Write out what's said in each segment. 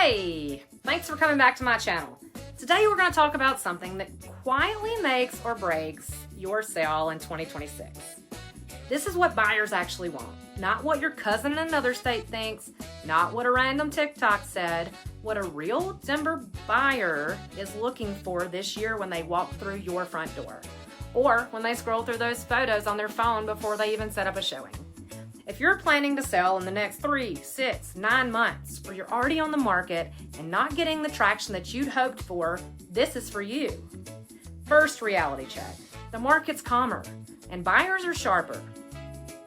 Hey, thanks for coming back to my channel. Today we're going to talk about something that quietly makes or breaks your sale in 2026. This is what buyers actually want, not what your cousin in another state thinks, not what a random TikTok said, what a real Denver buyer is looking for this year when they walk through your front door, or when they scroll through those photos on their phone before they even set up a showing. If you're planning to sell in the next 3, 6, 9 months, or you're already on the market and not getting the traction that you'd hoped for, this is for you. First reality check. The market's calmer, and buyers are sharper.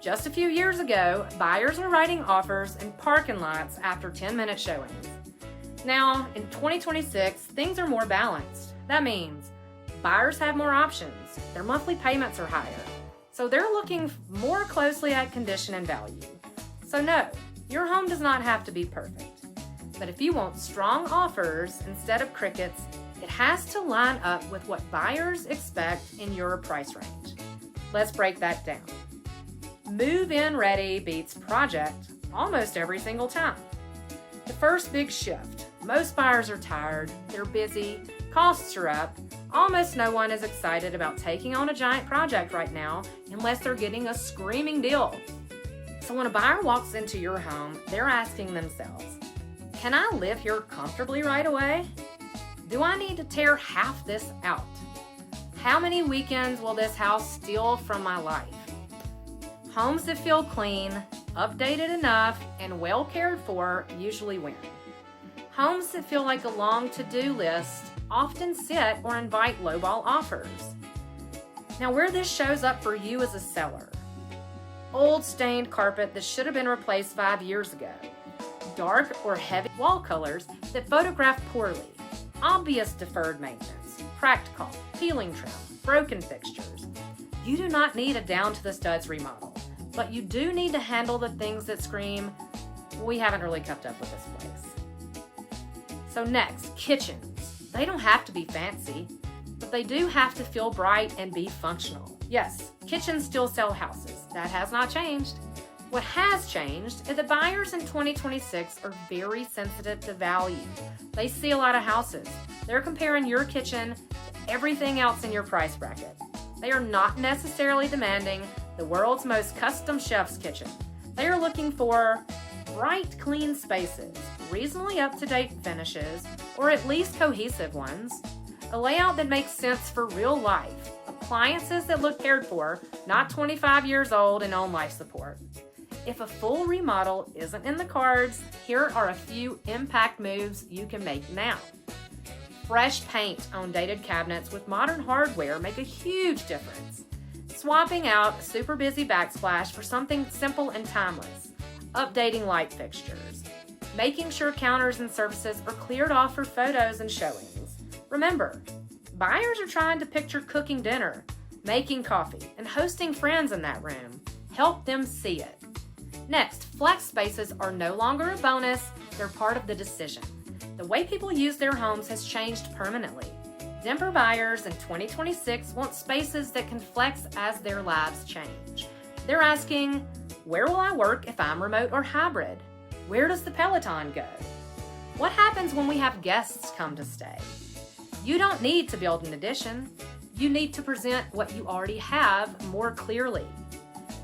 Just a few years ago, buyers were writing offers in parking lots after 10-minute showings. Now, in 2026, things are more balanced. That means buyers have more options, their monthly payments are higher, so they're looking more closely at condition and value. So no, your home does not have to be perfect. But if you want strong offers instead of crickets, it has to line up with what buyers expect in your price range. Let's break that down. Move-in ready beats project almost every single time. The first big shift. Most buyers are tired, they're busy, costs are up. Almost no one is excited about taking on a giant project right now unless they're getting a screaming deal. So when a buyer walks into your home, they're asking themselves, can I live here comfortably right away? Do I need to tear half this out? How many weekends will this house steal from my life? Homes that feel clean, updated enough, and well cared for usually win. Homes that feel like a long to-do list often sit or invite lowball offers. Now, where this shows up for you as a seller: old stained carpet that should have been replaced 5 years ago, dark or heavy wall colors that photograph poorly, obvious deferred maintenance, cracked caulk, peeling trim, broken fixtures. You do not need a down-to-the-studs remodel, but you do need to handle the things that scream, we haven't really kept up with this place. So next, kitchens. They don't have to be fancy, but they do have to feel bright and be functional. Yes, kitchens still sell houses. That has not changed. What has changed is that buyers in 2026 are very sensitive to value. They see a lot of houses. They're comparing your kitchen to everything else in your price bracket. They are not necessarily demanding the world's most custom chef's kitchen. They are looking for bright, clean spaces, reasonably up-to-date finishes, or at least cohesive ones, a layout that makes sense for real life, appliances that look cared for, not 25 years old and on life support. If a full remodel isn't in the cards, here are a few impact moves you can make now. Fresh paint on dated cabinets with modern hardware make a huge difference. Swapping out a super busy backsplash for something simple and timeless. Updating light fixtures. Making sure counters and surfaces are cleared off for photos and showings. Remember, buyers are trying to picture cooking dinner, making coffee, and hosting friends in that room. Help them see it. Next, flex spaces are no longer a bonus, they're part of the decision. The way people use their homes has changed permanently. Denver buyers in 2026 want spaces that can flex as their lives change. They're asking, where will I work if I'm remote or hybrid? Where does the Peloton go? What happens when we have guests come to stay? You don't need to build an addition. You need to present what you already have more clearly.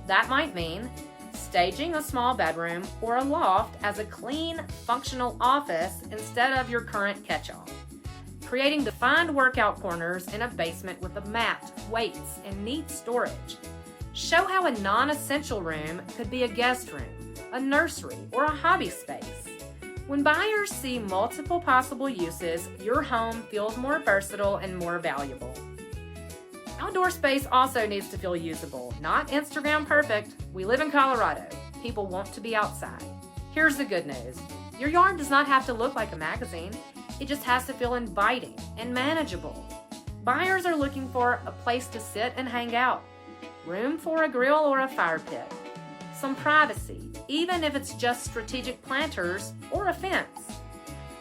That might mean staging a small bedroom or a loft as a clean, functional office instead of your current catch-all. Creating defined workout corners in a basement with a mat, weights, and neat storage. Show how a non-essential room could be a guest room, a nursery, or a hobby space. When buyers see multiple possible uses, your home feels more versatile and more valuable. Outdoor space also needs to feel usable, not Instagram perfect. We live in Colorado. People want to be outside. Here's the good news. Your yard does not have to look like a magazine. It just has to feel inviting and manageable. Buyers are looking for a place to sit and hang out. Room for a grill or a fire pit. Some privacy, even if it's just strategic planters or a fence.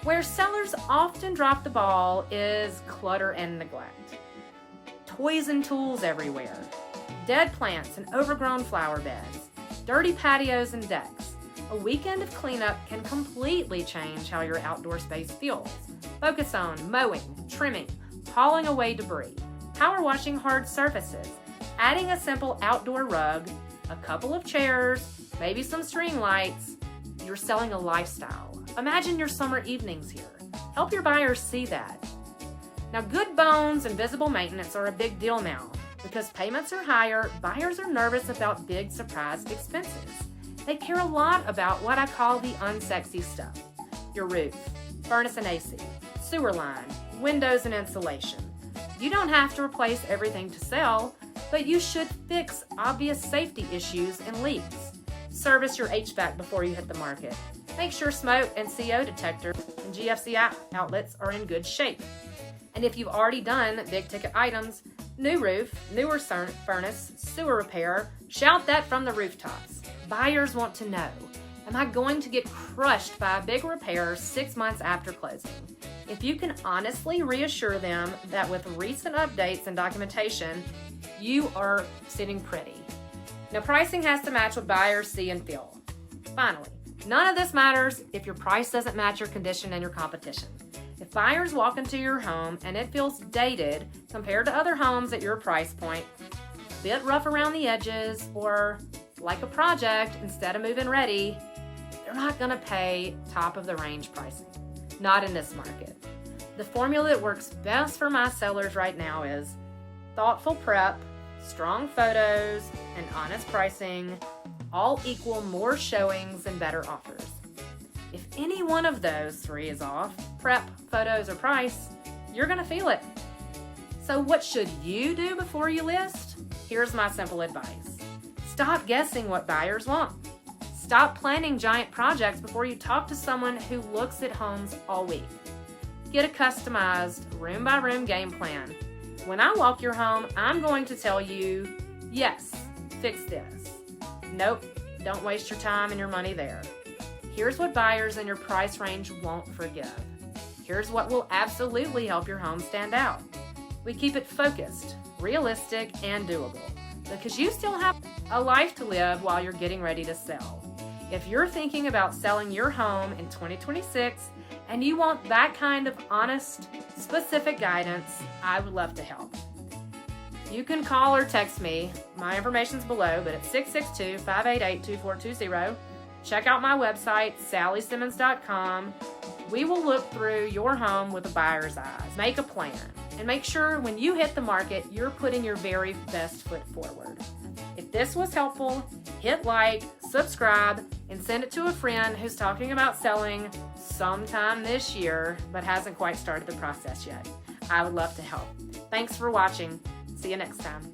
Where sellers often drop the ball is clutter and neglect. Toys and tools everywhere. Dead plants and overgrown flower beds. Dirty patios and decks. A weekend of cleanup can completely change how your outdoor space feels. Focus on mowing, trimming, hauling away debris, power washing hard surfaces, adding a simple outdoor rug, a couple of chairs, maybe some string lights. You're selling a lifestyle. Imagine your summer evenings here. Help your buyers see that. Now, good bones and visible maintenance are a big deal now. Because payments are higher, buyers are nervous about big surprise expenses. They care a lot about what I call the unsexy stuff. Your roof, furnace and AC, sewer line, windows and insulation. You don't have to replace everything to sell, but you should fix obvious safety issues and leaks. Service your HVAC before you hit the market. Make sure smoke and CO detectors and GFC outlets are in good shape. And if you've already done big ticket items, new roof, newer furnace, sewer repair, shout that from the rooftops. Buyers want to know, am I going to get crushed by a big repair 6 months after closing? If you can honestly reassure them that with recent updates and documentation, you are sitting pretty. Now, pricing has to match what buyers see and feel. Finally, none of this matters if your price doesn't match your condition and your competition. If buyers walk into your home and it feels dated compared to other homes at your price point, a bit rough around the edges, or like a project instead of move-in ready, they're not going to pay top of the range pricing. Not in this market. The formula that works best for my sellers right now is thoughtful prep, strong photos, and honest pricing all equal more showings and better offers. If any one of those three is off, prep, photos, or price, you're going to feel it. So what should you do before you list? Here's my simple advice. Stop guessing what buyers want. Stop planning giant projects before you talk to someone who looks at homes all week. Get a customized room-by-room game plan. When I walk your home, I'm going to tell you, yes, fix this. Nope, don't waste your time and your money there. Here's what buyers in your price range won't forgive. Here's what will absolutely help your home stand out. We keep it focused, realistic, and doable because you still have a life to live while you're getting ready to sell. If you're thinking about selling your home in 2026 and you want that kind of honest, specific guidance, I would love to help. You can call or text me. My information's below, but it's 662-588-2420. Check out my website, salliesimmons.com. We will look through your home with a buyer's eyes. Make a plan, and make sure when you hit the market, you're putting your very best foot forward. If this was helpful, hit like, subscribe, and send it to a friend who's talking about selling sometime this year, but hasn't quite started the process yet. I would love to help. Thanks for watching. See you next time.